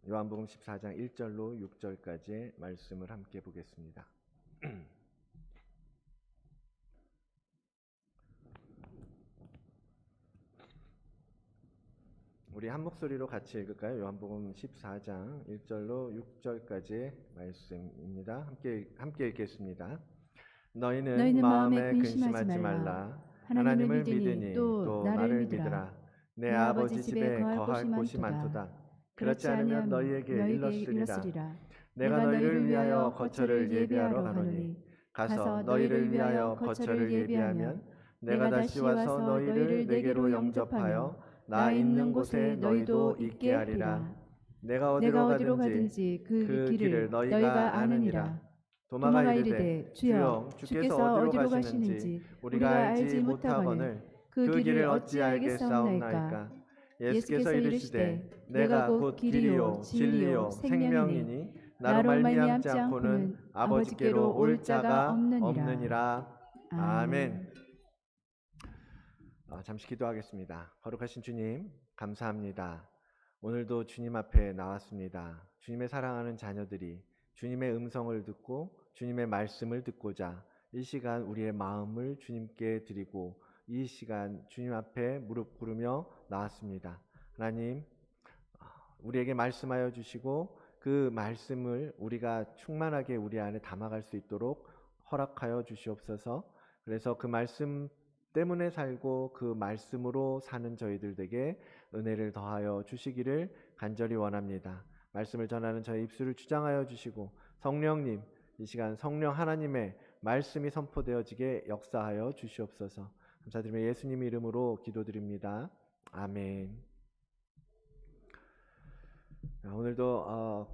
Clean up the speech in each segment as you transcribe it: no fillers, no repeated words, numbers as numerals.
요한복음 14장 1절로 6절까지의 말씀을 함께 보겠습니다. 우리 한 목소리로 같이 읽을까요? 요한복음 14장 1절로 6절까지의 말씀입니다. 함께 읽겠습니다. 너희는 마음에 근심하지 말라. 하나님을 믿으니 또 나를 믿으라. 내 아버지 집에 거할 곳이 많도다. 그렇지 않으면 너희에게 일렀으리라. 내가 너희를 위하여 거처를 예비하러 가노니 가서 너희를 위하여 거처를 예비하면 내가 다시 와서 너희를 내게로 영접하여 나 있는 곳에 너희도 있게 하리라. 내가 어디로 가든지 그 길을 너희가 아느니라. 도마가 이르되 주여 주께서 어디로 가시는지 우리가 알지 못하거늘 그 길을 어찌 알겠사옵나이까. 예수께서 이르시되 내가 곧 길이요 진리요 생명이니 나로 말미암지 않고는 아버지께로 올 자가 없느니라. 아멘. 잠시 기도하겠습니다. 거룩하신 주님, 감사합니다. 오늘도 주님 앞에 나왔습니다. 주님의 사랑하는 자녀들이 주님의 음성을 듣고 주님의 말씀을 듣고자 이 시간 우리의 마음을 주님께 드리고 이 시간 주님 앞에 무릎 꿇으며 나왔습니다. 하나님, 우리에게 말씀하여 주시고 그 말씀을 우리가 충만하게 우리 안에 담아갈 수 있도록 허락하여 주시옵소서. 그래서 그 말씀 때문에 살고 그 말씀으로 사는 저희들에게 은혜를 더하여 주시기를 간절히 원합니다. 말씀을 전하는 저희 입술을 주장하여 주시고 성령님, 이 시간 성령 하나님의 말씀이 선포되어지게 역사하여 주시옵소서. 감사드리며 예수님 이름으로 기도드립니다. 아멘. 오늘도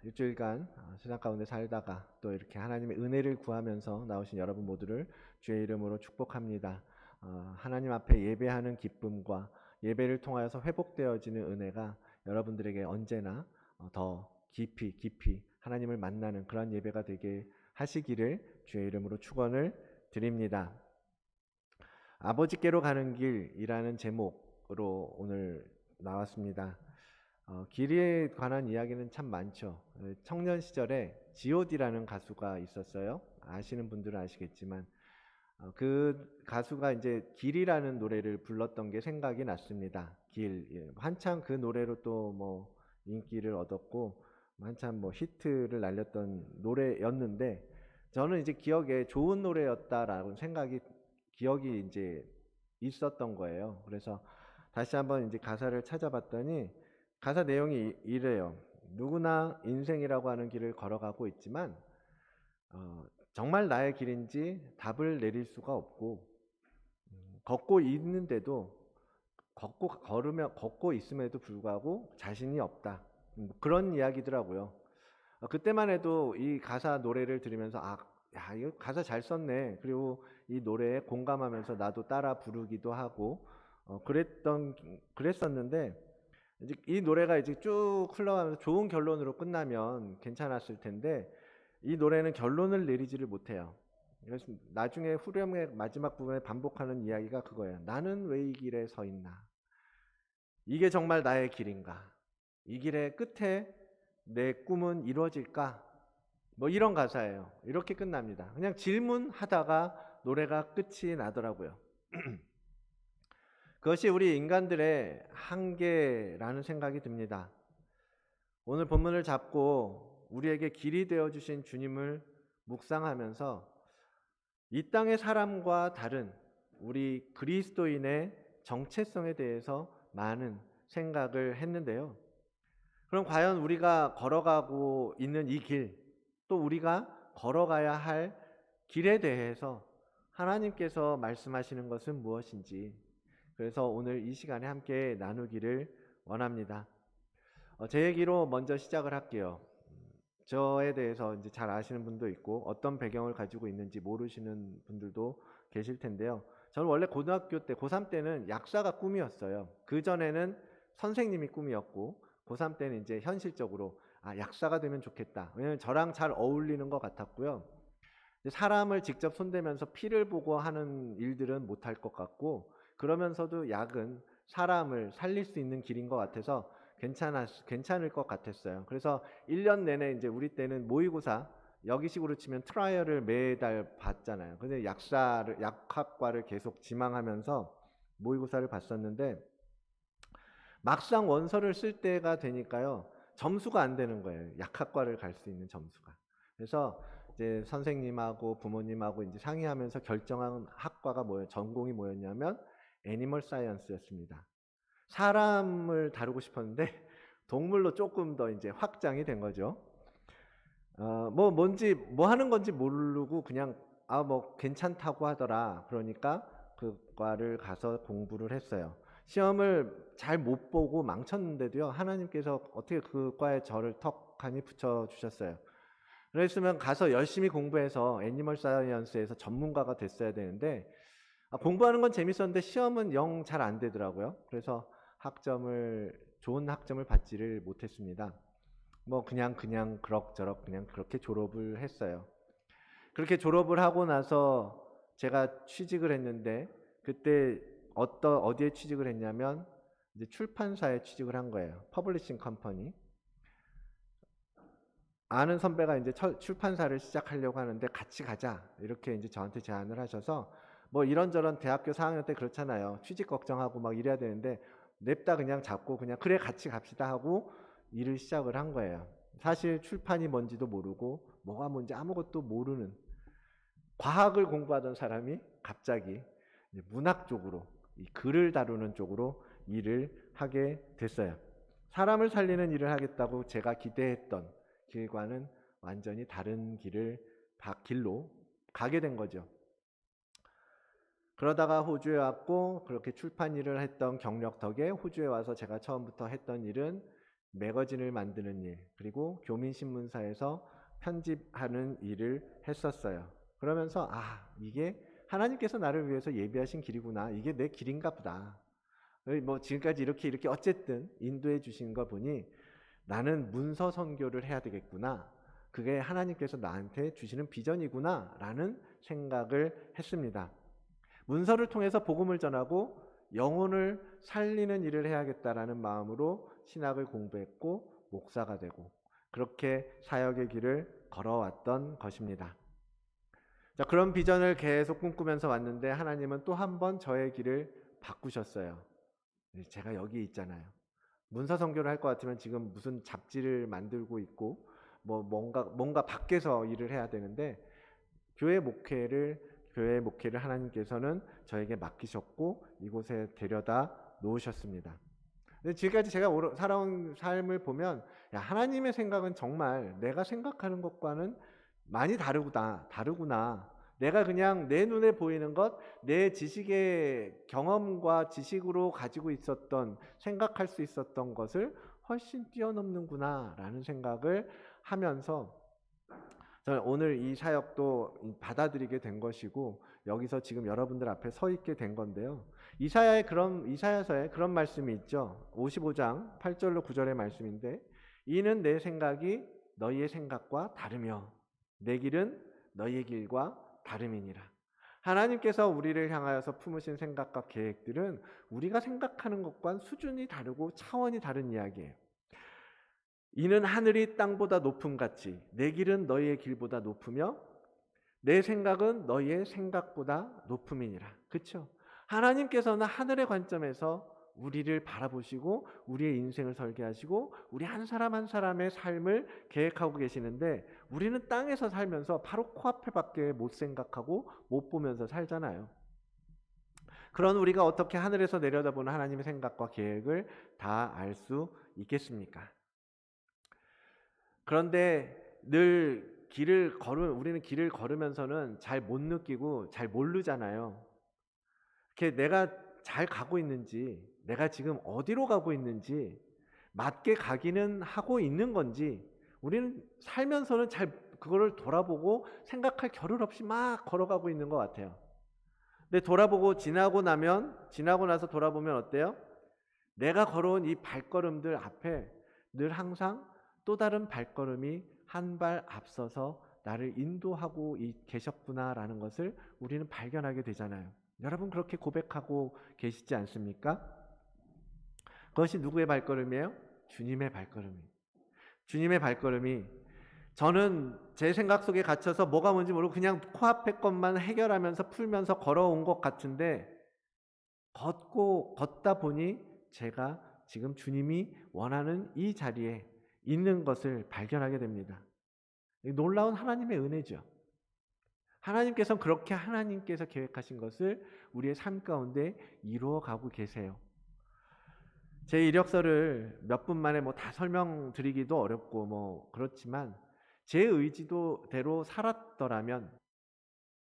일주일간 세상 가운데 살다가 또 이렇게 하나님의 은혜를 구하면서 나오신 여러분 모두를 주의 이름으로 축복합니다. 하나님 앞에 예배하는 기쁨과 예배를 통하여서 회복되어지는 은혜가 여러분들에게 언제나 더 깊이 하나님을 만나는 그런 예배가 되게 하시기를 주의 이름으로 축원을 드립니다. 아버지께로 가는 길이라는 제목으로 오늘 나왔습니다. 길에 관한 이야기는 참 많죠. 청년 시절에 G.O.D라는 가수가 있었어요. 아시는 분들은 아시겠지만 그 가수가 이제 길이라는 노래를 불렀던 게 생각이 났습니다. 길. 한참 그 노래로 또 뭐 인기를 얻었고 한참 뭐 히트를 날렸던 노래였는데 저는 이제 기억에 좋은 노래였다라는 기억이 이제 있었던 거예요. 그래서 다시 한번 이제 가사를 찾아봤더니 가사 내용이 이래요. 누구나 인생이라고 하는 길을 걸어가고 있지만 정말 나의 길인지 답을 내릴 수가 없고 걷고 있는데도 걷고 있음에도 불구하고 자신이 없다. 그런 이야기더라고요. 그때만 해도 이 가사 노래를 들으면서 야, 이거 가사 잘 썼네. 그리고 이 노래에 공감하면서 나도 따라 부르기도 하고 그랬었는데 이제 이 노래가 이제 쭉 흘러가면서 좋은 결론으로 끝나면 괜찮았을 텐데 이 노래는 결론을 내리지를 못해요. 그래서 나중에 후렴의 마지막 부분에 반복하는 이야기가 그거예요. 나는 왜 이 길에 서 있나? 이게 정말 나의 길인가? 이 길의 끝에 내 꿈은 이루어질까? 뭐 이런 가사예요. 이렇게 끝납니다. 그냥 질문하다가 노래가 끝이 나더라고요. 그것이 우리 인간들의 한계라는 생각이 듭니다. 오늘 본문을 잡고 우리에게 길이 되어주신 주님을 묵상하면서 이 땅의 사람과 다른 우리 그리스도인의 정체성에 대해서 많은 생각을 했는데요. 그럼 과연 우리가 걸어가고 있는 이 길, 또 우리가 걸어가야 할 길에 대해서 하나님께서 말씀하시는 것은 무엇인지, 그래서 오늘 이 시간에 함께 나누기를 원합니다. 제 얘기로 먼저 시작을 할게요. 저에 대해서 이제 잘 아시는 분도 있고 어떤 배경을 가지고 있는지 모르시는 분들도 계실 텐데요. 저는 원래 고등학교 때, 고3 때는 약사가 꿈이었어요. 그 전에는 선생님이 꿈이었고 고3 때는 이제 현실적으로 약사가 되면 좋겠다. 왜냐하면 저랑 잘 어울리는 것 같았고요. 사람을 직접 손대면서 피를 보고 하는 일들은 못할 것 같고, 그러면서도 약은 사람을 살릴 수 있는 길인 것 같아서 괜찮을 것 같았어요. 그래서 1년 내내 이제 우리 때는 모의고사 여기식으로 치면 트라이얼을 매달 봤잖아요. 근데 약학과를 계속 지망하면서 모의고사를 봤었는데 막상 원서를 쓸 때가 되니까요. 점수가 안 되는 거예요. 약학과를 갈 수 있는 점수가. 그래서 이제 선생님하고 부모님하고 이제 상의하면서 결정한 학과가 전공이 뭐였냐면 애니멀 사이언스였습니다. 사람을 다루고 싶었는데 동물로 조금 더 이제 확장이 된 거죠. 뭐 하는 건지 모르고 그냥 뭐 괜찮다고 하더라. 그러니까 그 과를 가서 공부를 했어요. 시험을 잘 못 보고 망쳤는데도요. 하나님께서 어떻게 그 과에 저를 턱하니 붙여 주셨어요. 그랬으면 가서 열심히 공부해서 애니멀 사이언스에서 전문가가 됐어야 되는데 공부하는 건 재밌었는데 시험은 영 잘 안 되더라고요. 그래서 좋은 학점을 받지를 못했습니다. 뭐 그냥 그럭저럭 그냥 그렇게 졸업을 했어요. 그렇게 졸업을 하고 나서 제가 취직을 했는데 그때 어디에 취직을 했냐면 이제 출판사에 취직을 한 거예요. 퍼블리싱 컴퍼니. 아는 선배가 이제 출판사를 시작하려고 하는데 같이 가자 이렇게 이제 저한테 제안을 하셔서 뭐 이런저런 대학교 4학년 때 그렇잖아요. 취직 걱정하고 막 이래야 되는데 냅다 그냥 잡고 그냥 그래 같이 갑시다 하고 일을 시작을 한 거예요. 사실 출판이 뭔지도 모르고 뭐가 뭔지 아무것도 모르는 과학을 공부하던 사람이 갑자기 문학 쪽으로 이 글을 다루는 쪽으로 일을 하게 됐어요. 사람을 살리는 일을 하겠다고 제가 기대했던 길과는 완전히 다른 길로 가게 된 거죠. 그러다가 호주에 왔고 그렇게 출판 일을 했던 경력 덕에 호주에 와서 제가 처음부터 했던 일은 매거진을 만드는 일, 그리고 교민신문사에서 편집하는 일을 했었어요. 그러면서 이게 하나님께서 나를 위해서 예비하신 길이구나. 이게 내 길인가 보다. 뭐 지금까지 이렇게 어쨌든 인도해 주신 거 보니 나는 문서 선교를 해야 되겠구나. 그게 하나님께서 나한테 주시는 비전이구나 라는 생각을 했습니다. 문서를 통해서 복음을 전하고 영혼을 살리는 일을 해야겠다라는 마음으로 신학을 공부했고 목사가 되고 그렇게 사역의 길을 걸어왔던 것입니다. 자, 그런 비전을 계속 꿈꾸면서 왔는데 하나님은 또 한 번 저의 길을 바꾸셨어요. 제가 여기 있잖아요. 문서 선교를 할 것 같으면 지금 무슨 잡지를 만들고 있고 뭐 뭔가 밖에서 일을 해야 되는데 교회 목회를 하나님께서는 저에게 맡기셨고 이곳에 데려다 놓으셨습니다. 근데 지금까지 제가 살아온 삶을 보면 하나님의 생각은 정말 내가 생각하는 것과는 많이 다르구나. 내가 그냥 내 눈에 보이는 것, 내 지식의 경험과 지식으로 가지고 있었던, 생각할 수 있었던 것을 훨씬 뛰어넘는구나 라는 생각을 하면서 저는 오늘 이 사역도 받아들이게 된 것이고 여기서 지금 여러분들 앞에 서 있게 된 건데요. 이사야서에 그런 말씀이 있죠. 55장 8절로 9절의 말씀인데 이는 내 생각이 너희의 생각과 다르며 내 길은 너희의 길과 다름이니라. 하나님께서 우리를 향하여서 품으신 생각과 계획들은 우리가 생각하는 것과는 수준이 다르고 차원이 다른 이야기예요. 이는 하늘이 땅보다 높음같이 내 길은 너희의 길보다 높으며 내 생각은 너희의 생각보다 높음이니라. 그렇죠? 하나님께서는 하늘의 관점에서 우리를 바라보시고 우리의 인생을 설계하시고 우리 한 사람 한 사람의 삶을 계획하고 계시는데 우리는 땅에서 살면서 바로 코앞에밖에 못 생각하고 못 보면서 살잖아요. 그런 우리가 어떻게 하늘에서 내려다보는 하나님의 생각과 계획을 다 알 수 있겠습니까? 그런데 우리는 길을 걸으면서는 잘 못 느끼고 잘 모르잖아요. 내가 잘 가고 있는지, 내가 지금 어디로 가고 있는지, 맞게 가기는 하고 있는 건지, 우리는 살면서는 잘 그거를 돌아보고 생각할 겨를 없이 막 걸어가고 있는 것 같아요. 근데 지나고 나서 돌아보면 어때요? 내가 걸어온 이 발걸음들 앞에 늘 항상 또 다른 발걸음이 한 발 앞서서 나를 인도하고 계셨구나라는 것을 우리는 발견하게 되잖아요. 여러분 그렇게 고백하고 계시지 않습니까? 그것이 누구의 발걸음이에요? 주님의 발걸음이. 주님의 발걸음이 저는 제 생각 속에 갇혀서 뭐가 뭔지 모르고 그냥 코앞의 것만 해결하면서 풀면서 걸어온 것 같은데 걷다 보니 제가 지금 주님이 원하는 이 자리에 있는 것을 발견하게 됩니다. 놀라운 하나님의 은혜죠. 하나님께서는 그렇게 하나님께서 계획하신 것을 우리의 삶 가운데 이루어가고 계세요. 제 이력서를 몇 분 만에 다 설명드리기도 어렵고 그렇지만 제 의지도대로 살았더라면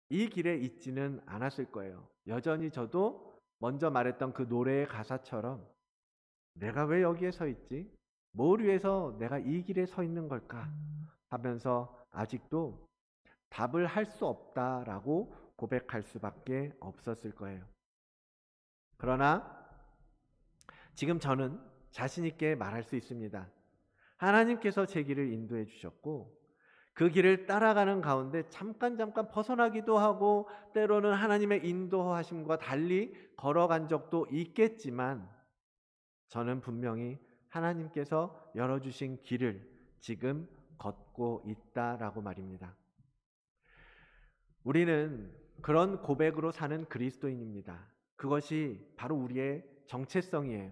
이 길에 있지는 않았을 거예요. 여전히 저도 먼저 말했던 그 노래의 가사처럼 내가 왜 여기에 서 있지? 뭘 위해서 내가 이 길에 서 있는 걸까? 하면서 아직도 답을 할 수 없다라고 고백할 수밖에 없었을 거예요. 그러나 지금 저는 자신 있게 말할 수 있습니다. 하나님께서 제 길을 인도해 주셨고 그 길을 따라가는 가운데 잠깐 벗어나기도 하고 때로는 하나님의 인도하심과 달리 걸어간 적도 있겠지만 저는 분명히 하나님께서 열어주신 길을 지금 걷고 있다라고 말입니다. 우리는 그런 고백으로 사는 그리스도인입니다. 그것이 바로 우리의 정체성이에요.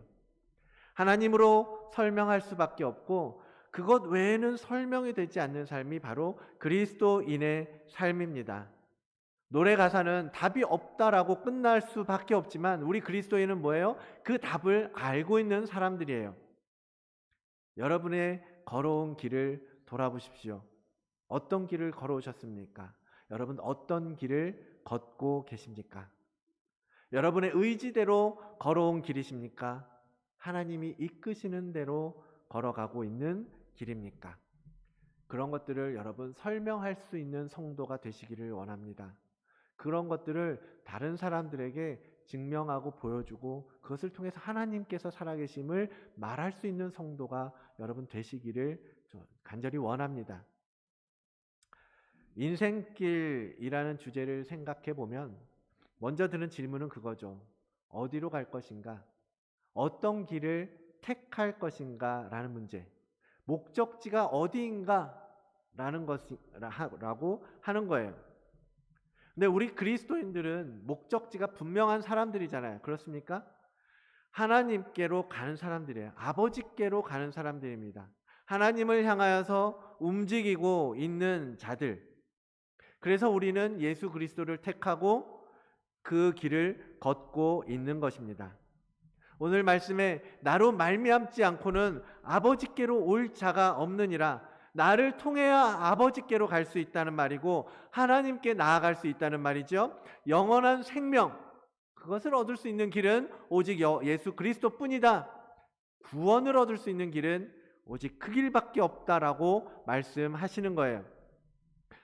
하나님으로 설명할 수밖에 없고 그것 외에는 설명이 되지 않는 삶이 바로 그리스도인의 삶입니다. 노래 가사는 답이 없다라고 끝날 수밖에 없지만 우리 그리스도인은 뭐예요? 그 답을 알고 있는 사람들이에요. 여러분의 걸어온 길을 돌아보십시오. 어떤 길을 걸어오셨습니까? 여러분 어떤 길을 걷고 계십니까? 여러분의 의지대로 걸어온 길이십니까? 하나님이 이끄시는 대로 걸어가고 있는 길입니까? 그런 것들을 여러분 설명할 수 있는 성도가 되시기를 원합니다. 그런 것들을 다른 사람들에게 증명하고 보여주고 그것을 통해서 하나님께서 살아계심을 말할 수 있는 성도가 여러분 되시기를 간절히 원합니다. 인생길이라는 주제를 생각해 보면 먼저 드는 질문은 그거죠. 어디로 갈 것인가? 어떤 길을 택할 것인가? 라는 문제. 목적지가 어디인가? 라고 하는 거예요. 근데 우리 그리스도인들은 목적지가 분명한 사람들이잖아요. 그렇습니까? 하나님께로 가는 사람들이에요. 아버지께로 가는 사람들입니다. 하나님을 향하여서 움직이고 있는 자들. 그래서 우리는 예수 그리스도를 택하고 그 길을 걷고 있는 것입니다. 오늘 말씀에 나로 말미암지 않고는 아버지께로 올 자가 없느니라. 나를 통해야 아버지께로 갈 수 있다는 말이고 하나님께 나아갈 수 있다는 말이죠. 영원한 생명, 그것을 얻을 수 있는 길은 오직 예수 그리스도뿐이다. 구원을 얻을 수 있는 길은 오직 그 길밖에 없다라고 말씀하시는 거예요.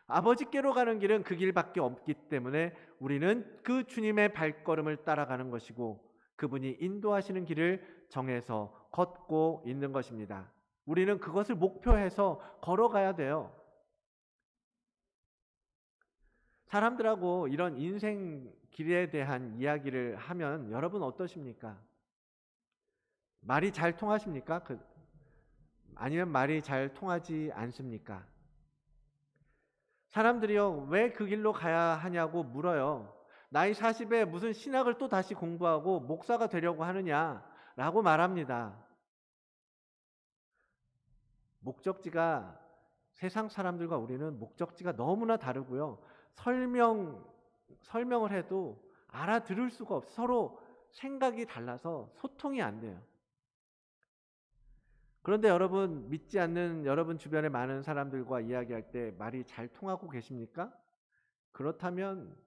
아버지께로 가는 길은 그 길밖에 없기 때문에 우리는 그 주님의 발걸음을 따라가는 것이고 그분이 인도하시는 길을 정해서 걷고 있는 것입니다. 우리는 그것을 목표해서 걸어가야 돼요. 사람들하고 이런 인생 길에 대한 이야기를 하면 여러분 어떠십니까? 말이 잘 통하십니까? 아니면 말이 잘 통하지 않습니까? 사람들이요, 왜 그 길로 가야 하냐고 물어요. 나이 40에 무슨 신학을 또 다시 공부하고 목사가 되려고 하느냐라고 말합니다. 목적지가 세상 사람들과 우리는 목적지가 너무나 다르고요. 설명을 해도 알아들을 수가 없어요. 서로 생각이 달라서 소통이 안 돼요. 그런데 여러분 믿지 않는 여러분 주변의 많은 사람들과 이야기할 때 말이 잘 통하고 계십니까? 그렇다면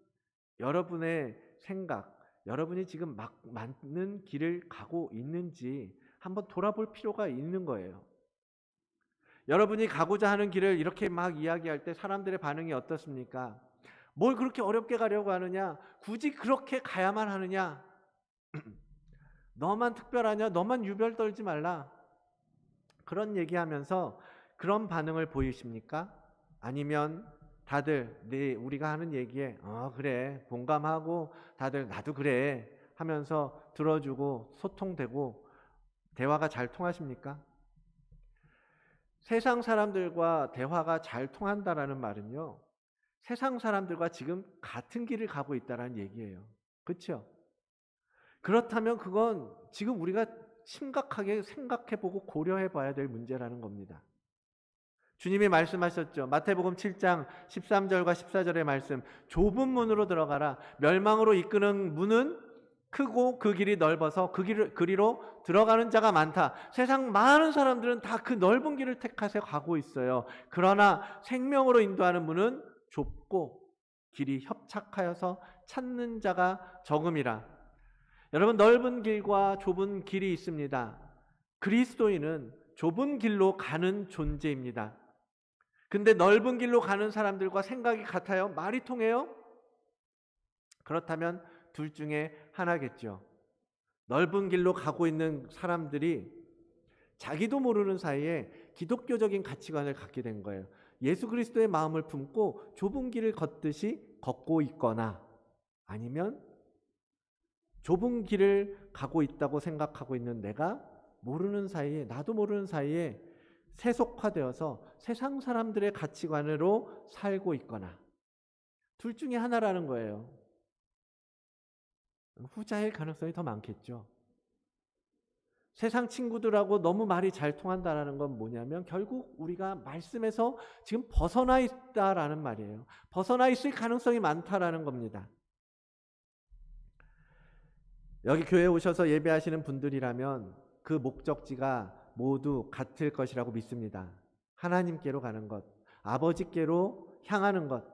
여러분의 생각, 여러분이 지금 맞는 길을 가고 있는지 한번 돌아볼 필요가 있는 거예요. 여러분이 가고자 하는 길을 이렇게 막 이야기할 때 사람들의 반응이 어떻습니까? 뭘 그렇게 어렵게 가려고 하느냐? 굳이 그렇게 가야만 하느냐? 너만 특별하냐? 너만 유별 떨지 말라. 그런 얘기하면서 그런 반응을 보이십니까? 아니면 다들 우리가 하는 얘기에 그래 공감하고 다들 나도 그래 하면서 들어주고 소통되고 대화가 잘 통하십니까? 세상 사람들과 대화가 잘 통한다라는 말은요, 세상 사람들과 지금 같은 길을 가고 있다라는 얘기예요. 그렇죠? 그렇다면 그건 지금 우리가 심각하게 생각해보고 고려해봐야 될 문제라는 겁니다. 주님이 말씀하셨죠. 마태복음 7장 13절과 14절의 말씀. 좁은 문으로 들어가라. 멸망으로 이끄는 문은 크고 그 길이 넓어서 그리로 들어가는 자가 많다. 세상 많은 사람들은 다 그 넓은 길을 택해서 가고 있어요. 그러나 생명으로 인도하는 문은 좁고 길이 협착하여서 찾는 자가 적음이라. 여러분, 넓은 길과 좁은 길이 있습니다. 그리스도인은 좁은 길로 가는 존재입니다. 근데 넓은 길로 가는 사람들과 생각이 같아요? 말이 통해요? 그렇다면 둘 중에 하나겠죠. 넓은 길로 가고 있는 사람들이 자기도 모르는 사이에 기독교적인 가치관을 갖게 된 거예요. 예수 그리스도의 마음을 품고 좁은 길을 걷듯이 걷고 있거나, 아니면 좁은 길을 가고 있다고 생각하고 있는 내가 모르는 사이에, 나도 모르는 사이에 세속화되어서 세상 사람들의 가치관으로 살고 있거나, 둘 중에 하나라는 거예요. 후자일 가능성이 더 많겠죠. 세상 친구들하고 너무 말이 잘 통한다는 건 뭐냐면 결국 우리가 말씀에서 지금 벗어나 있다라는 말이에요. 벗어나 있을 가능성이 많다라는 겁니다. 여기 교회에 오셔서 예배하시는 분들이라면 그 목적지가 모두 같을 것이라고 믿습니다. 하나님께로 가는 것, 아버지께로 향하는 것,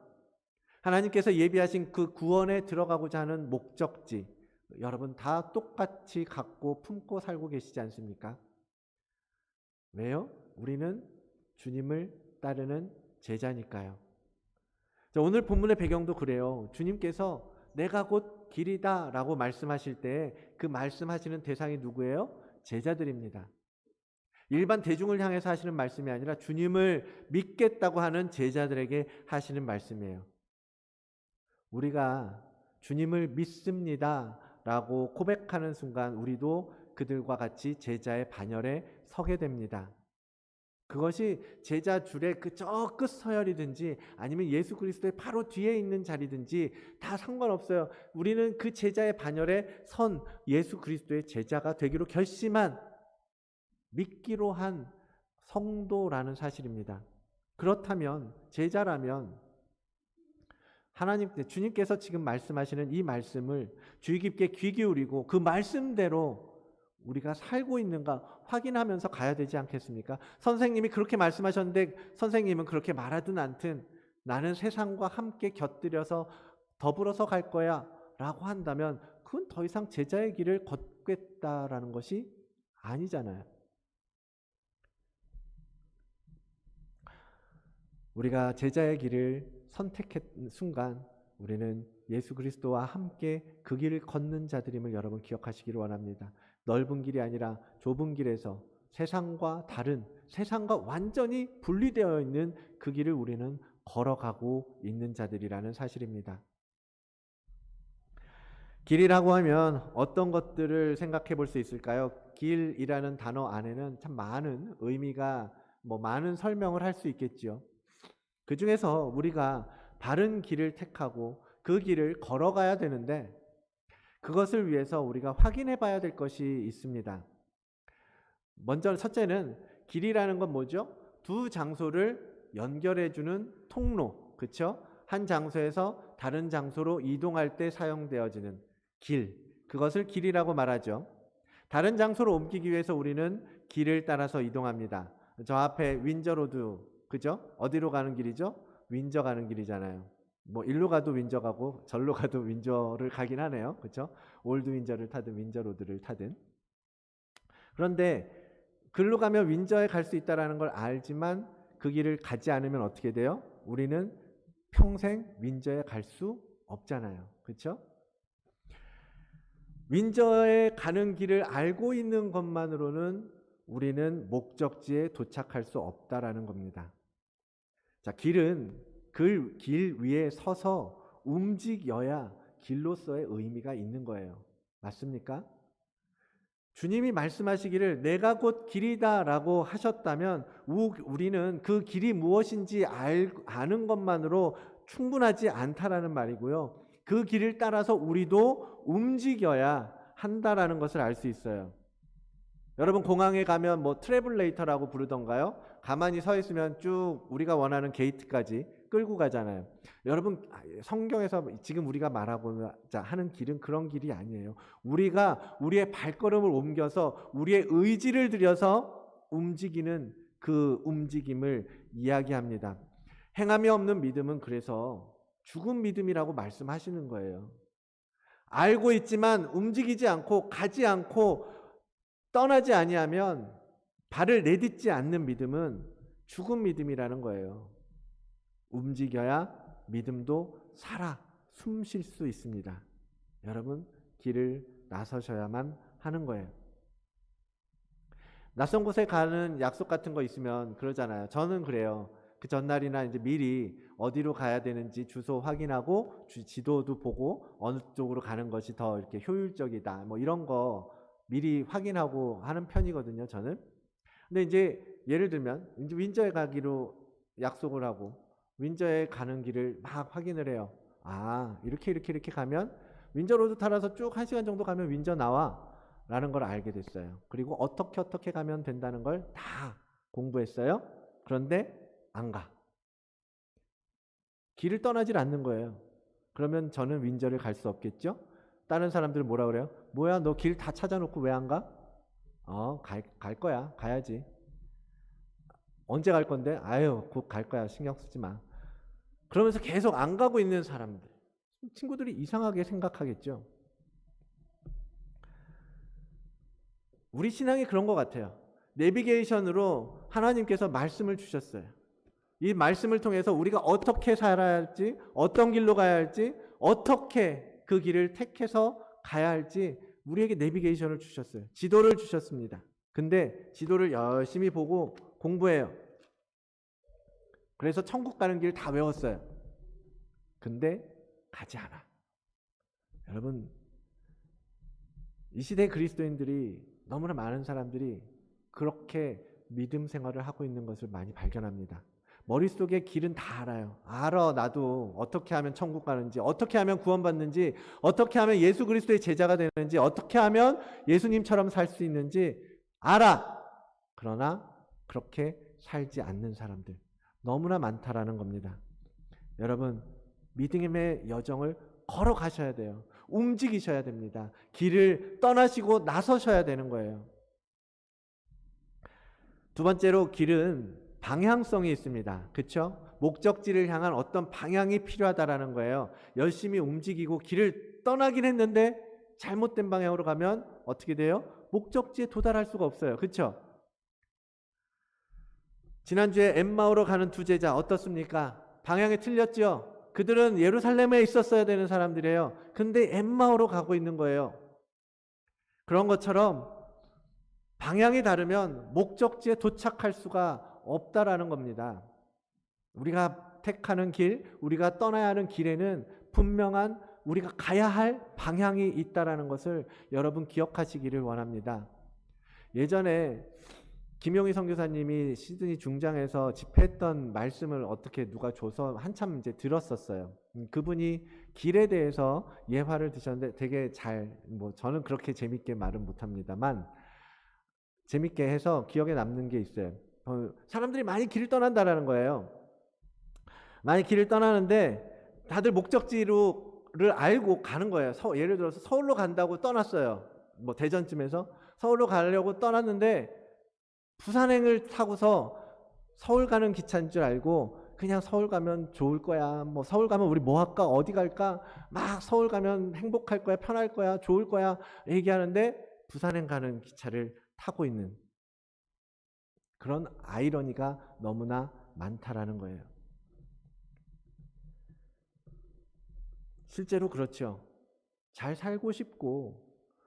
하나님께서 예비하신 그 구원에 들어가고자 하는 목적지, 여러분 다 똑같이 갖고 품고 살고 계시지 않습니까? 왜요? 우리는 주님을 따르는 제자니까요. 오늘 본문의 배경도 그래요. 주님께서 내가 곧 길이다 라고 말씀하실 때 그 말씀하시는 대상이 누구예요? 제자들입니다. 일반 대중을 향해서 하시는 말씀이 아니라 주님을 믿겠다고 하는 제자들에게 하시는 말씀이에요. 우리가 주님을 믿습니다 라고 고백하는 순간 우리도 그들과 같이 제자의 반열에 서게 됩니다. 그것이 제자 줄의 그 저 끝 서열이든지 아니면 예수 그리스도의 바로 뒤에 있는 자리든지 다 상관없어요. 우리는 그 제자의 반열에 선 예수 그리스도의 제자가 되기로 결심한, 믿기로 한 성도라는 사실입니다. 그렇다면, 제자라면 주님께서 지금 말씀하시는 이 말씀을 주의 깊게 귀 기울이고 그 말씀대로 우리가 살고 있는가 확인하면서 가야 되지 않겠습니까? 선생님이 그렇게 말씀하셨는데 선생님은 그렇게 말하든 않든 나는 세상과 함께 곁들여서 더불어서 갈 거야 라고 한다면 그건 더 이상 제자의 길을 걷겠다라는 것이 아니잖아요. 우리가 제자의 길을 선택한 순간 우리는 예수 그리스도와 함께 그 길을 걷는 자들임을 여러분 기억하시기를 원합니다. 넓은 길이 아니라 좁은 길에서 세상과 완전히 분리되어 있는 그 길을 우리는 걸어가고 있는 자들이라는 사실입니다. 길이라고 하면 어떤 것들을 생각해 볼 수 있을까요? 길이라는 단어 안에는 참 많은 의미가, 많은 설명을 할 수 있겠지요. 그 중에서 우리가 바른 길을 택하고 그 길을 걸어가야 되는데 그것을 위해서 우리가 확인해 봐야 될 것이 있습니다. 먼저 첫째는 길이라는 건 뭐죠? 두 장소를 연결해 주는 통로, 그렇죠? 한 장소에서 다른 장소로 이동할 때 사용되어지는 길, 그것을 길이라고 말하죠. 다른 장소로 옮기기 위해서 우리는 길을 따라서 이동합니다. 저 앞에 윈저로드, 그죠? 어디로 가는 길이죠? 윈저 가는 길이잖아요. 일로 가도 윈저 가고 절로 가도 윈저를 가긴 하네요. 그렇죠? 올드 윈저를 타든 윈저 로드를 타든. 그런데 글로 가면 윈저에 갈 수 있다는 걸 알지만 그 길을 가지 않으면 어떻게 돼요? 우리는 평생 윈저에 갈 수 없잖아요. 그렇죠? 윈저에 가는 길을 알고 있는 것만으로는 우리는 목적지에 도착할 수 없다라는 겁니다. 자, 길은 그 길 위에 서서 움직여야 길로서의 의미가 있는 거예요. 맞습니까? 주님이 말씀하시기를 내가 곧 길이다라고 하셨다면 우리는 그 길이 무엇인지 아는 것만으로 충분하지 않다라는 말이고요. 그 길을 따라서 우리도 움직여야 한다라는 것을 알 수 있어요. 여러분 공항에 가면 뭐 트래블레이터라고 부르던가요? 가만히 서 있으면 쭉 우리가 원하는 게이트까지 끌고 가잖아요. 여러분 성경에서 지금 우리가 말하고자 하는 길은 그런 길이 아니에요. 우리가 우리의 발걸음을 옮겨서 우리의 의지를 들여서 움직이는 그 움직임을 이야기합니다. 행함이 없는 믿음은 그래서 죽은 믿음이라고 말씀하시는 거예요. 알고 있지만 움직이지 않고 가지 않고 떠나지 아니하면 발을 내딛지 않는 믿음은 죽은 믿음이라는 거예요. 움직여야 믿음도 살아 숨 쉴 수 있습니다. 여러분 길을 나서셔야만 하는 거예요. 낯선 곳에 가는 약속 같은 거 있으면 그러잖아요. 저는 그래요. 그 전날이나 이제 미리 어디로 가야 되는지 주소 확인하고 지도도 보고 어느 쪽으로 가는 것이 더 이렇게 효율적이다. 뭐 이런 거 미리 확인하고 하는 편이거든요, 저는. 근데 이제 예를 들면 이제 윈저에 가기로 약속을 하고 윈저에 가는 길을 막 확인을 해요. 아, 이렇게 가면 윈저 로드 따라서 쭉 1시간 정도 가면 윈저 나와 라는 걸 알게 됐어요. 그리고 어떻게 가면 된다는 걸 다 공부했어요. 그런데 안 가. 길을 떠나질 않는 거예요. 그러면 저는 윈저를 갈 수 없겠죠? 다른 사람들은 뭐라 그래요? 뭐야, 너 길 다 찾아놓고 왜 안 가? 갈 거야. 가야지. 언제 갈 건데? 아유, 곧 갈 거야. 신경 쓰지 마. 그러면서 계속 안 가고 있는 사람들. 친구들이 이상하게 생각하겠죠. 우리 신앙이 그런 것 같아요. 내비게이션으로 하나님께서 말씀을 주셨어요. 이 말씀을 통해서 우리가 어떻게 살아야 할지, 어떤 길로 가야 할지, 어떻게 그 길을 택해서 가야 할지 우리에게 내비게이션을 주셨어요. 지도를 주셨습니다. 근데 지도를 열심히 보고 공부해요. 그래서 천국 가는 길 다 외웠어요. 근데 가지 않아. 여러분, 이 시대 그리스도인들이 너무나 많은 사람들이 그렇게 믿음 생활을 하고 있는 것을 많이 발견합니다. 머릿속에 길은 다 알아요. 알아. 나도 어떻게 하면 천국 가는지, 어떻게 하면 구원받는지, 어떻게 하면 예수 그리스도의 제자가 되는지, 어떻게 하면 예수님처럼 살 수 있는지 알아. 그러나 그렇게 살지 않는 사람들 너무나 많다라는 겁니다. 여러분, 믿음의 여정을 걸어가셔야 돼요. 움직이셔야 됩니다. 길을 떠나시고 나서셔야 되는 거예요. 두 번째로 길은 방향성이 있습니다. 그렇죠? 목적지를 향한 어떤 방향이 필요하다라는 거예요. 열심히 움직이고 길을 떠나긴 했는데 잘못된 방향으로 가면 어떻게 돼요? 목적지에 도달할 수가 없어요. 그렇죠? 지난주에 엠마오로 가는 두 제자 어떻습니까? 방향이 틀렸죠? 그들은 예루살렘에 있었어야 되는 사람들이에요. 근데 엠마오로 가고 있는 거예요. 그런 것처럼 방향이 다르면 목적지에 도착할 수가 없다라는 겁니다. 우리가 택하는 길, 우리가 떠나야 하는 길에는 분명한 우리가 가야 할 방향이 있다라는 것을 여러분 기억하시기를 원합니다. 예전에 김용희 선교사님이 시드니 중장에서 집회했던 말씀을 어떻게 누가 줘서 한참 이제 들었었어요. 그분이 길에 대해서 예화를 드셨는데 되게 저는 그렇게 재밌게 말은 못합니다만 재밌게 해서 기억에 남는 게 있어요. 사람들이 많이 길을 떠난다라는 거예요. 많이 길을 떠나는데 다들 목적지를 알고 가는 거예요. 예를 들어서 서울로 간다고 떠났어요. 뭐 대전쯤에서 서울로 가려고 떠났는데 부산행을 타고서 서울 가는 기차인 줄 알고 그냥 서울 가면 좋을 거야. 뭐 서울 가면 우리 뭐 할까? 어디 갈까? 막 서울 가면 행복할 거야, 편할 거야, 좋을 거야 얘기하는데 부산행 가는 기차를 타고 있는 그런 아이러니가 너무나 많다라는 거예요. 실제로 그렇죠. 잘 살고 싶고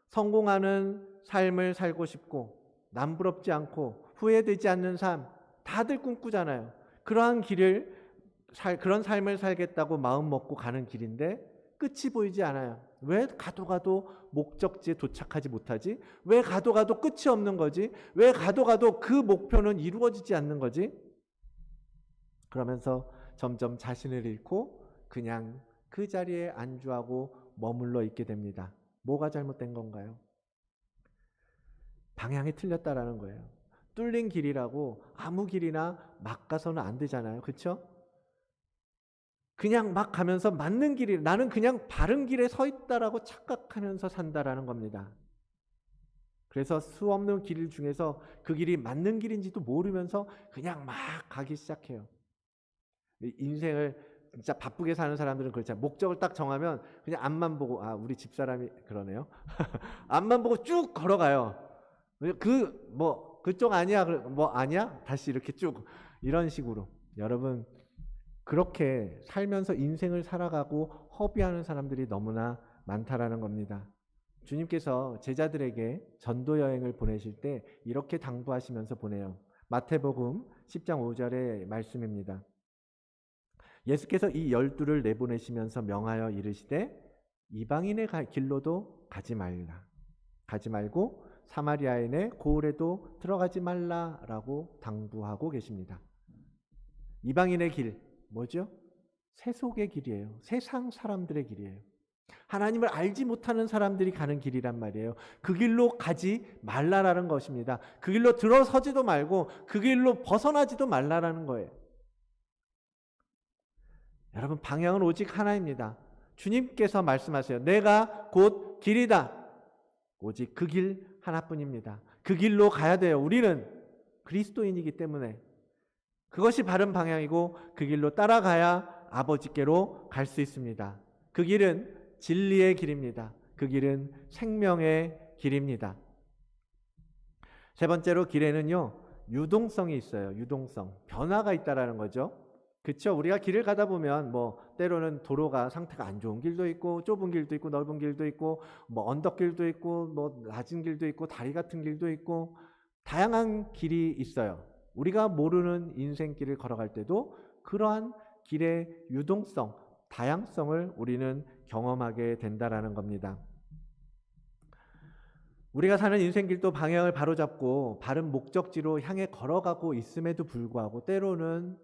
성공하는 삶을 살고 싶고 남부럽지 않고 후회되지 않는 삶 다들 꿈꾸잖아요. 그러한 길을 그런 삶을 살겠다고 마음 먹고 가는 길인데 끝이 보이지 않아요. 왜 가도 목적지에 도착하지 못하지? 왜 가도 끝이 없는 거지? 왜 가도 그 목표는 이루어지지 않는 거지? 그러면서 점점 자신을 잃고 그냥 그 자리에 안주하고 머물러 있게 됩니다. 뭐가 잘못된 건가요? 방향이 틀렸다라는 거예요. 뚫린 길이라고 아무 길이나 막 가서는 안 되잖아요. 그렇죠? 그냥 막 가면서 맞는 길이, 나는 그냥 바른 길에 서 있다라고 착각하면서 산다라는 겁니다. 그래서 수없는 길 중에서 그 길이 맞는 길인지도 모르면서 그냥 막 가기 시작해요. 인생을 진짜 바쁘게 사는 사람들은 그렇잖아요. 목적을 딱 정하면 그냥 앞만 보고, 우리 집사람이 그러네요. 앞만 보고 쭉 걸어가요. 그쪽 아니야, 아니야? 다시 이렇게 쭉 이런 식으로. 여러분, 그렇게 살면서 인생을 살아가고 허비하는 사람들이 너무나 많다라는 겁니다. 주님께서 제자들에게 전도 여행을 보내실 때 이렇게 당부하시면서 보내요. 마태복음 10장 5절의 말씀입니다. 예수께서 이 12를 내보내시면서 명하여 이르시되 이방인의 길로도 가지 말고 사마리아인의 고을에도 들어가지 말라라고 당부하고 계십니다. 이방인의 길, 뭐죠? 세속의 길이에요. 세상 사람들의 길이에요. 하나님을 알지 못하는 사람들이 가는 길이란 말이에요. 그 길로 가지 말라라는 것입니다. 그 길로 들어서지도 말고 그 길로 벗어나지도 말라라는 거예요. 여러분, 방향은 오직 하나입니다. 주님께서 말씀하세요. 내가 곧 길이다. 오직 그 길 하나뿐입니다. 그 길로 가야 돼요. 우리는 그리스도인이기 때문에 그것이 바른 방향이고 그 길로 따라가야 아버지께로 갈 수 있습니다. 그 길은 진리의 길입니다. 그 길은 생명의 길입니다. 세 번째로 길에는요, 유동성이 있어요. 유동성. 변화가 있다라는 거죠. 그렇죠? 우리가 길을 가다 보면 때로는 도로가 상태가 안 좋은 길도 있고 좁은 길도 있고 넓은 길도 있고 언덕길도 있고 낮은 길도 있고 다리 같은 길도 있고 다양한 길이 있어요. 우리가 모르는 인생길을 걸어갈 때도 그러한 길의 유동성, 다양성을 우리는 경험하게 된다라는 겁니다. 우리가 사는 인생길도 방향을 바로잡고 바른 목적지로 향해 걸어가고 있음에도 불구하고 때로는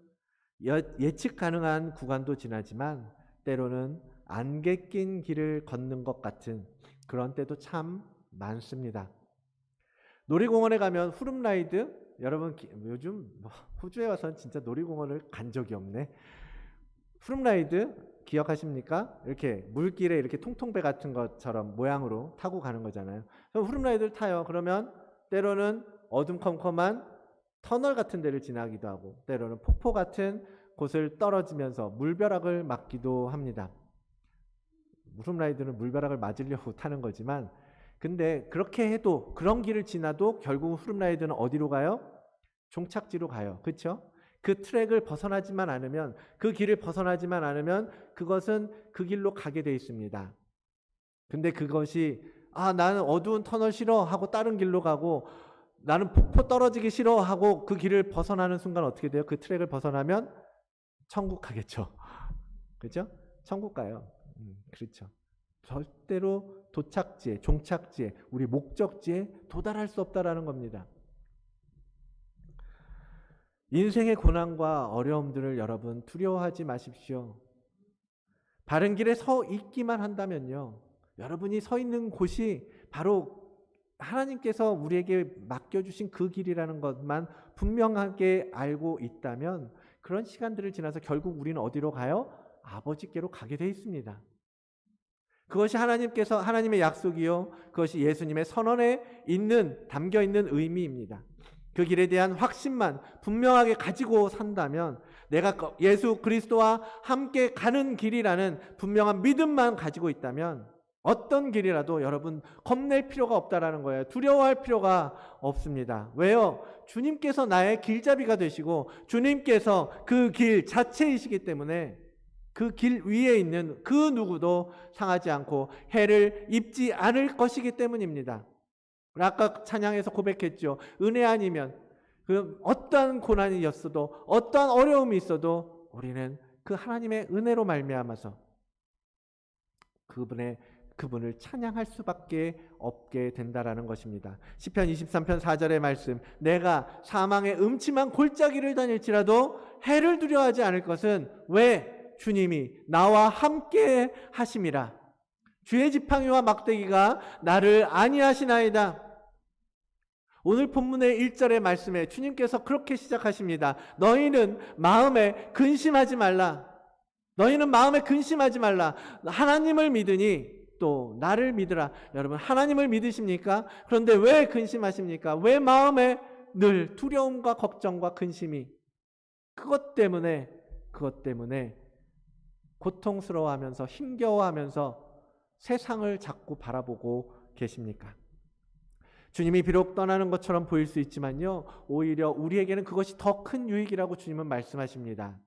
예측 가능한 구간도 지나지만 때로는 안개 낀 길을 걷는 것 같은 그런 때도 참 많습니다. 놀이공원에 가면 후룸라이드, 여러분 요즘 호주에 와서는 진짜 놀이공원을 간 적이 없네. 후룸라이드 기억하십니까? 이렇게 물길에 이렇게 통통배 같은 것처럼 모양으로 타고 가는 거잖아요. 그럼 후룸라이드를 타요. 그러면 때로는 어둠컴컴한 터널 같은 데를 지나기도 하고 때로는 폭포 같은 곳을 떨어지면서 물벼락을 맞기도 합니다. 후룸라이드는 물벼락을 맞으려고 타는 거지만 근데 그렇게 해도 그런 길을 지나도 결국 후룸라이드는 어디로 가요? 종착지로 가요. 그렇죠? 그 트랙을 벗어나지만 않으면 그 길을 벗어나지만 않으면 그것은 그 길로 가게 돼 있습니다. 근데 그것이 나는 어두운 터널 싫어하고 다른 길로 가고 나는 폭포 떨어지기 싫어하고 그 길을 벗어나는 순간 어떻게 돼요? 그 트랙을 벗어나면 천국 가겠죠. 그렇죠? 천국 가요. 그렇죠. 절대로 도착지에, 종착지에, 우리 목적지에 도달할 수 없다라는 겁니다. 인생의 고난과 어려움들을 여러분 두려워하지 마십시오. 바른 길에 서 있기만 한다면요, 여러분이 서 있는 곳이 바로 하나님께서 우리에게 맡겨주신 그 길이라는 것만 분명하게 알고 있다면 그런 시간들을 지나서 결국 우리는 어디로 가요? 아버지께로 가게 돼 있습니다. 그것이 하나님의 약속이요, 그것이 예수님의 선언에 담겨 있는 의미입니다. 그 길에 대한 확신만 분명하게 가지고 산다면, 내가 예수 그리스도와 함께 가는 길이라는 분명한 믿음만 가지고 있다면 어떤 길이라도 여러분 겁낼 필요가 없다라는 거예요. 두려워할 필요가 없습니다. 왜요? 주님께서 나의 길잡이가 되시고 주님께서 그 길 자체이시기 때문에 그 길 위에 있는 그 누구도 상하지 않고 해를 입지 않을 것이기 때문입니다. 아까 찬양에서 고백했죠. 은혜 아니면 그 어떠한 고난이었어도 어떠한 어려움이 있어도 우리는 그 하나님의 은혜로 말미암아서 그분을 찬양할 수밖에 없게 된다라는 것입니다. 시편 23편 4절의 말씀, 내가 사망의 음침한 골짜기를 다닐지라도 해를 두려워하지 않을 것은 왜? 주님이 나와 함께 하심이라. 주의 지팡이와 막대기가 나를 안위하시나이다. 오늘 본문의 1절의 말씀에 주님께서 그렇게 시작하십니다. 너희는 마음에 근심하지 말라. 너희는 마음에 근심하지 말라. 하나님을 믿으니 또 나를 믿으라. 여러분, 하나님을 믿으십니까? 그런데 왜 근심하십니까? 왜 마음에 늘 두려움과 걱정과 근심이? 그것 때문에 고통스러워하면서 힘겨워하면서 세상을 자꾸 바라보고 계십니까? 주님이 비록 떠나는 것처럼 보일 수 있지만요, 오히려 우리에게는 그것이 더 큰 유익이라고 주님은 말씀하십니다.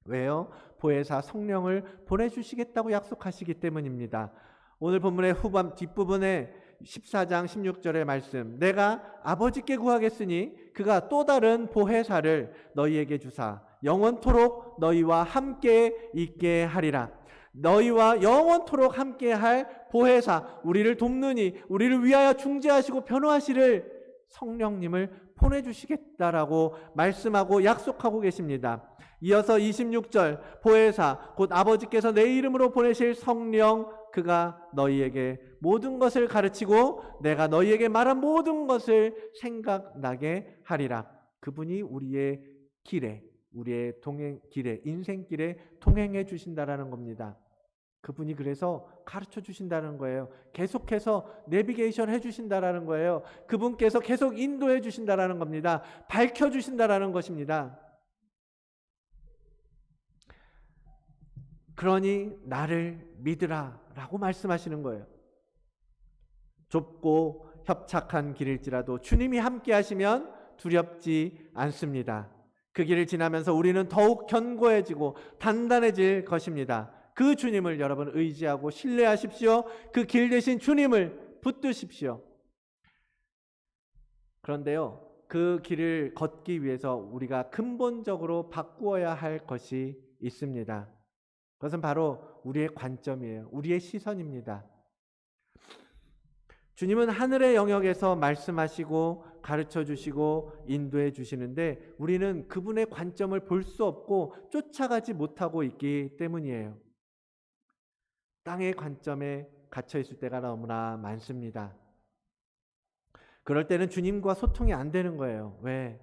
왜요? 보혜사 성령을 보내주시겠다고 약속하시기 때문입니다. 오늘 본문의 뒷부분에 14장 16절의 말씀, 내가 아버지께 구하겠으니 그가 또 다른 보혜사를 너희에게 주사 영원토록 너희와 함께 있게 하리라. 너희와 영원토록 함께할 보혜사, 우리를 돕느니 우리를 위하여 중재하시고 변호하시를 성령님을 보내주시겠다라고 말씀하고 약속하고 계십니다. 이어서 26절, 보혜사 곧 아버지께서 내 이름으로 보내실 성령, 그가 너희에게 모든 것을 가르치고 내가 너희에게 말한 모든 것을 생각나게 하리라. 그분이 우리의 길에, 우리의 길에, 인생길에 통행해 주신다라는 겁니다. 그분이 그래서 가르쳐 주신다는 거예요. 계속해서 내비게이션 해 주신다라는 거예요. 그분께서 계속 인도해 주신다라는 겁니다. 밝혀 주신다라는 것입니다. 그러니 나를 믿으라 라고 말씀하시는 거예요. 좁고 협착한 길일지라도 주님이 함께 하시면 두렵지 않습니다. 그 길을 지나면서 우리는 더욱 견고해지고 단단해질 것입니다. 그 주님을 여러분 의지하고 신뢰하십시오. 그 길 대신 주님을 붙드십시오. 그런데요, 그 길을 걷기 위해서 우리가 근본적으로 바꾸어야 할 것이 있습니다. 그것은 바로 우리의 관점이에요. 우리의 시선입니다. 주님은 하늘의 영역에서 말씀하시고 가르쳐 주시고 인도해 주시는데 우리는 그분의 관점을 볼 수 없고 쫓아가지 못하고 있기 때문이에요. 땅의 관점에 갇혀 있을 때가 너무나 많습니다. 그럴 때는 주님과 소통이 안 되는 거예요. 왜?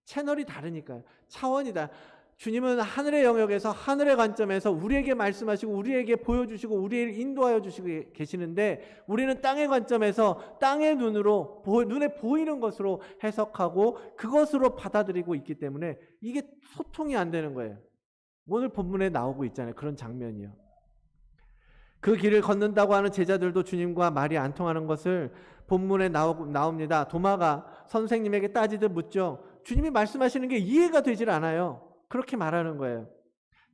채널이 다르니까요. 차원이다. 주님은 하늘의 영역에서 하늘의 관점에서 우리에게 말씀하시고 우리에게 보여주시고 우리를 인도하여 주시고 계시는데 우리는 땅의 관점에서 땅의 눈으로 눈에 보이는 것으로 해석하고 그것으로 받아들이고 있기 때문에 이게 소통이 안 되는 거예요. 오늘 본문에 나오고 있잖아요. 그런 장면이요. 그 길을 걷는다고 하는 제자들도 주님과 말이 안 통하는 것을 본문에 나옵니다. 도마가 선생님에게 따지듯 묻죠. 주님이 말씀하시는 게 이해가 되질 않아요. 그렇게 말하는 거예요.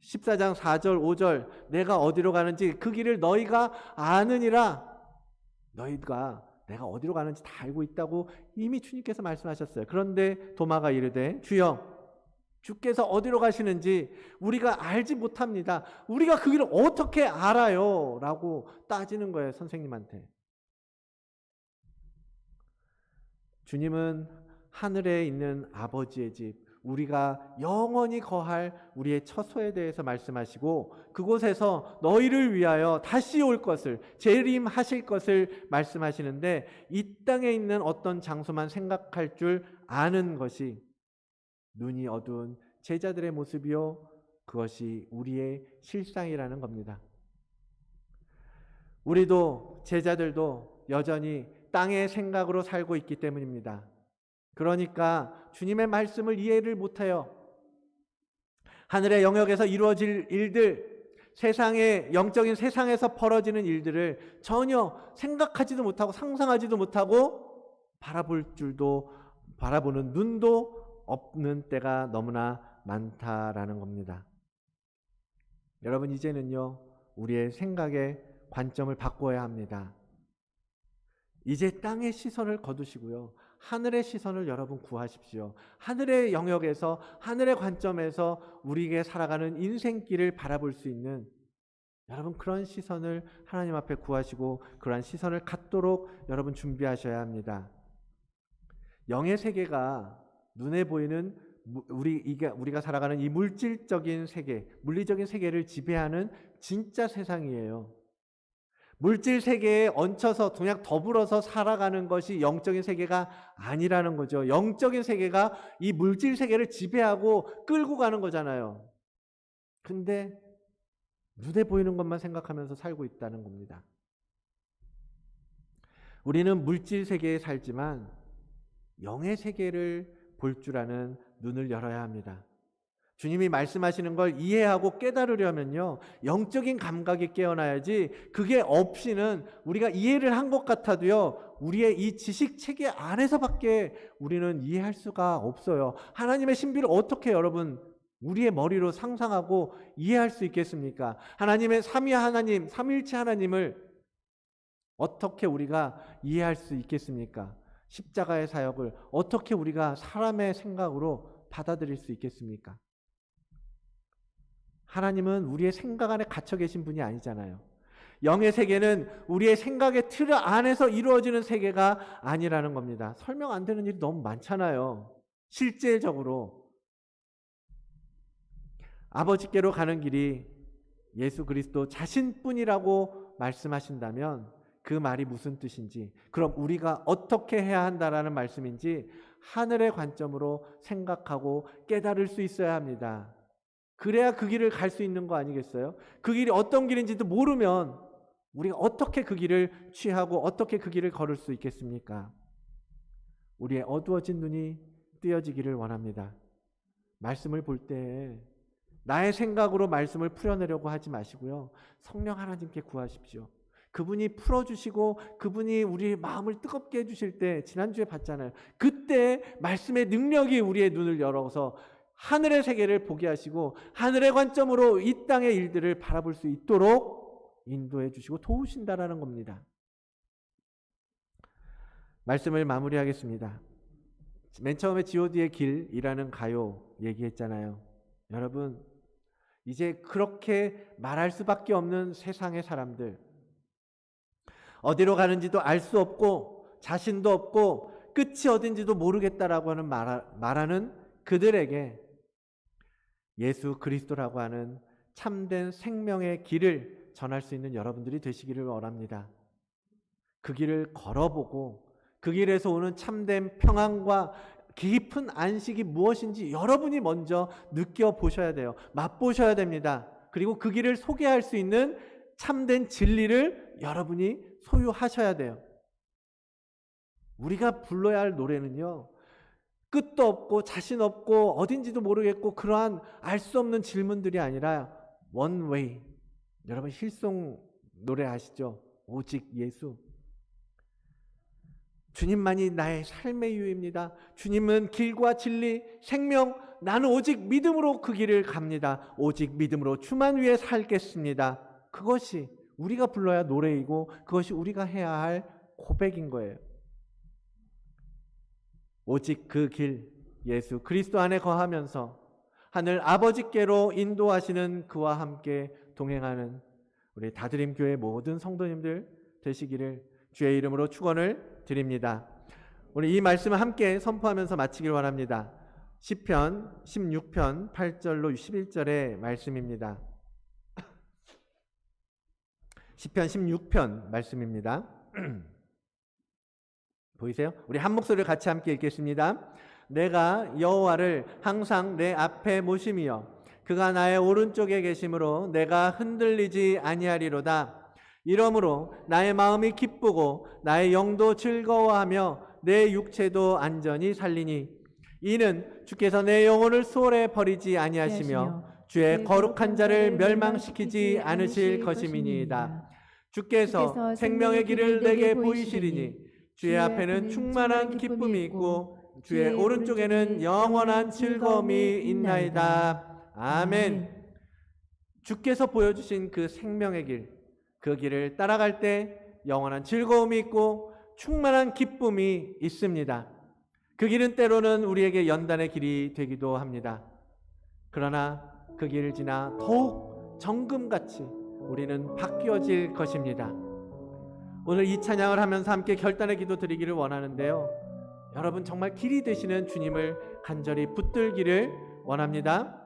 14장 4절 5절 내가 어디로 가는지 그 길을 너희가 아느니라. 너희가 내가 어디로 가는지 다 알고 있다고 이미 주님께서 말씀하셨어요. 그런데 도마가 이르되 주여 주께서 어디로 가시는지 우리가 알지 못합니다. 우리가 그 길을 어떻게 알아요? 라고 따지는 거예요. 선생님한테. 주님은 하늘에 있는 아버지의 집, 우리가 영원히 거할 우리의 처소에 대해서 말씀하시고 그곳에서 너희를 위하여 다시 올 것을, 재림하실 것을 말씀하시는데 이 땅에 있는 어떤 장소만 생각할 줄 아는 것이 눈이 어두운 제자들의 모습이요, 그것이 우리의 실상이라는 겁니다. 우리도 제자들도 여전히 땅의 생각으로 살고 있기 때문입니다. 그러니까 주님의 말씀을 이해를 못해요. 하늘의 영역에서 이루어질 일들, 세상의 영적인 세상에서 벌어지는 일들을 전혀 생각하지도 못하고 상상하지도 못하고 바라보는 눈도 없는 때가 너무나 많다라는 겁니다. 여러분, 이제는요 우리의 생각의 관점을 바꿔야 합니다. 이제 땅의 시선을 거두시고요 하늘의 시선을 여러분 구하십시오. 하늘의 영역에서 하늘의 관점에서 우리에게 살아가는 인생길을 바라볼 수 있는 여러분 그런 시선을 하나님 앞에 구하시고 그러한 시선을 갖도록 여러분 준비하셔야 합니다. 영의 세계가 눈에 보이는 우리가 살아가는 이 물질적인 세계, 물리적인 세계를 지배하는 진짜 세상이에요. 물질 세계에 얹혀서 그냥 더불어서 살아가는 것이 영적인 세계가 아니라는 거죠. 영적인 세계가 이 물질 세계를 지배하고 끌고 가는 거잖아요. 근데 눈에 보이는 것만 생각하면서 살고 있다는 겁니다. 우리는 물질 세계에 살지만 영의 세계를 볼 줄 아는 눈을 열어야 합니다. 주님이 말씀하시는 걸 이해하고 깨달으려면요, 영적인 감각이 깨어나야지, 그게 없이는 우리가 이해를 한 것 같아도요, 우리의 이 지식 체계 안에서밖에 우리는 이해할 수가 없어요. 하나님의 신비를 어떻게 여러분 우리의 머리로 상상하고 이해할 수 있겠습니까? 하나님의 삼위 하나님, 삼위일체 하나님을 어떻게 우리가 이해할 수 있겠습니까? 십자가의 사역을 어떻게 우리가 사람의 생각으로 받아들일 수 있겠습니까? 하나님은 우리의 생각 안에 갇혀 계신 분이 아니잖아요. 영의 세계는 우리의 생각의 틀 안에서 이루어지는 세계가 아니라는 겁니다. 설명 안 되는 일이 너무 많잖아요. 실제적으로 아버지께로 가는 길이 예수 그리스도 자신뿐이라고 말씀하신다면 그 말이 무슨 뜻인지, 그럼 우리가 어떻게 해야 한다라는 말씀인지 하늘의 관점으로 생각하고 깨달을 수 있어야 합니다. 그래야 그 길을 갈 수 있는 거 아니겠어요? 그 길이 어떤 길인지도 모르면 우리가 어떻게 그 길을 취하고 어떻게 그 길을 걸을 수 있겠습니까? 우리의 어두워진 눈이 뜨여지기를 원합니다. 말씀을 볼 때 나의 생각으로 말씀을 풀어내려고 하지 마시고요, 성령 하나님께 구하십시오. 그분이 풀어주시고 그분이 우리의 마음을 뜨겁게 해주실 때, 지난주에 봤잖아요. 그때 말씀의 능력이 우리의 눈을 열어서 하늘의 세계를 보게 하시고 하늘의 관점으로 이 땅의 일들을 바라볼 수 있도록 인도해 주시고 도우신다라는 겁니다. 말씀을 마무리하겠습니다. 맨 처음에 G.O.D의 길이라는 가요 얘기했잖아요. 여러분, 이제 그렇게 말할 수밖에 없는 세상의 사람들, 어디로 가는지도 알 수 없고 자신도 없고 끝이 어딘지도 모르겠다라고 하는 말하는 그들에게 예수 그리스도라고 하는 참된 생명의 길을 전할 수 있는 여러분들이 되시기를 원합니다. 그 길을 걸어보고 그 길에서 오는 참된 평안과 깊은 안식이 무엇인지 여러분이 먼저 느껴보셔야 돼요. 맛보셔야 됩니다. 그리고 그 길을 소개할 수 있는 참된 진리를 여러분이 소유하셔야 돼요. 우리가 불러야 할 노래는요, 끝도 없고 자신 없고 어딘지도 모르겠고 그러한 알 수 없는 질문들이 아니라 one way. 여러분 힐송 노래 아시죠? 오직 예수. 주님만이 나의 삶의 이유입니다. 주님은 길과 진리, 생명, 나는 오직 믿음으로 그 길을 갑니다. 오직 믿음으로 주만 위해 살겠습니다. 그것이 우리가 불러야 노래이고 그것이 우리가 해야 할 고백인 거예요. 오직 그 길, 예수 그리스도 안에 거하면서 하늘 아버지께로 인도하시는 그와 함께 동행하는 우리 다드림 교회 모든 성도님들 되시기를 주의 이름으로 축원을 드립니다. 오늘 이 말씀을 함께 선포하면서 마치길 원합니다. 시편 16편 8절로 11절의 말씀입니다. 시편 16편 말씀입니다. 보이세요? 우리 한 목소리를 같이 함께 읽겠습니다. 내가 여호와를 항상 내 앞에 모심이여 그가 나의 오른쪽에 계심으로 내가 흔들리지 아니하리로다. 이러므로 나의 마음이 기쁘고 나의 영도 즐거워하며 내 육체도 안전히 살리니 이는 주께서 내 영혼을 수월에 버리지 아니하시며 주의 거룩한 자를 멸망시키지 않으실 것임이니이다. 주께서 생명의 길을 내게 보이시리니 주의 앞에는 충만한 기쁨이 있고 주의 오른쪽에는 영원한 즐거움이 있나이다. 아멘. 주께서 보여주신 그 생명의 길, 그 길을 따라갈 때 영원한 즐거움이 있고 충만한 기쁨이 있습니다. 그 길은 때로는 우리에게 연단의 길이 되기도 합니다. 그러나 그 길을 지나 더욱 정금같이 우리는 바뀌어질 것입니다. 오늘 이 찬양을 하면서 함께 결단의 기도 드리기를 원하는데요. 여러분 정말 길이 되시는 주님을 간절히 붙들기를 원합니다.